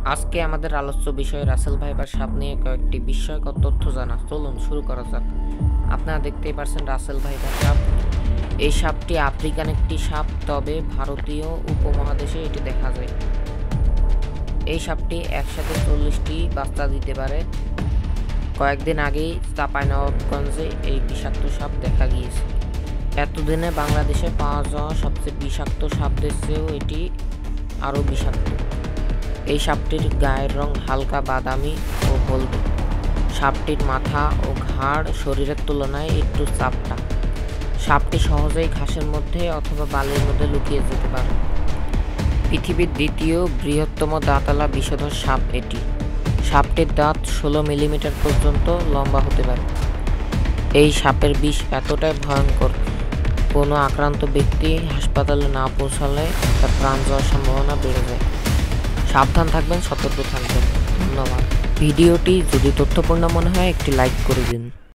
আজকে আমাদের আলোচ্য বিষয় রাসেল ভাইপার সাপ নিয়ে কয়েকটি বিস্ময়কর তথ্য জানা। চলুন শুরু করা যাক। আপনারা দেখতেই পাচ্ছেন রাসেল ভাইপার সাপ। এই সাপটি আফ্রিকান একটি সাপ, তবে ভারতীয় উপমহাদেশে এটি দেখা যায়। এই সাপটি একসাথে 40টি বাচ্চা দিতে পারে। কয়েকদিন আগেই চাঁপাইনবাবগঞ্জে এই বিষাক্ত সাপ দেখা গিয়েছে। এতদিনে বাংলাদেশে পাওয়া যাওয়া সবচেয়ে বিষাক্ত সাপদের চেয়েও এটি আরও বিষাক্ত। এই সাপটির গায়ের রং হালকা বাদামি ও হলদে। সাপটির মাথা ও ঘাড় শরীরের তুলনায় একটু চাপটা। সাপটি সহজেই ঘাসের মধ্যে অথবা বালির মধ্যে লুকিয়ে যেতে পারে। পৃথিবীর দ্বিতীয় বৃহত্তম দাঁতওয়ালা বিষধর সাপ এটি। সাপটির দাঁত 16 মিলিমিটার পর্যন্ত লম্বা হতে পারে। এই সাপের বিষ এতটাই ভয়ঙ্কর, কোনো আক্রান্ত ব্যক্তি হাসপাতালে না পৌঁছালে তার প্রাণ যাওয়ার সম্ভাবনা বেড়ে যায়। সাবধান থাকবেন, সতর্ক থাকবেন। ধন্যবাদ। ভিডিওটি যদি তথ্যপূর্ণ মনে হয় একটি লাইক করে দিন।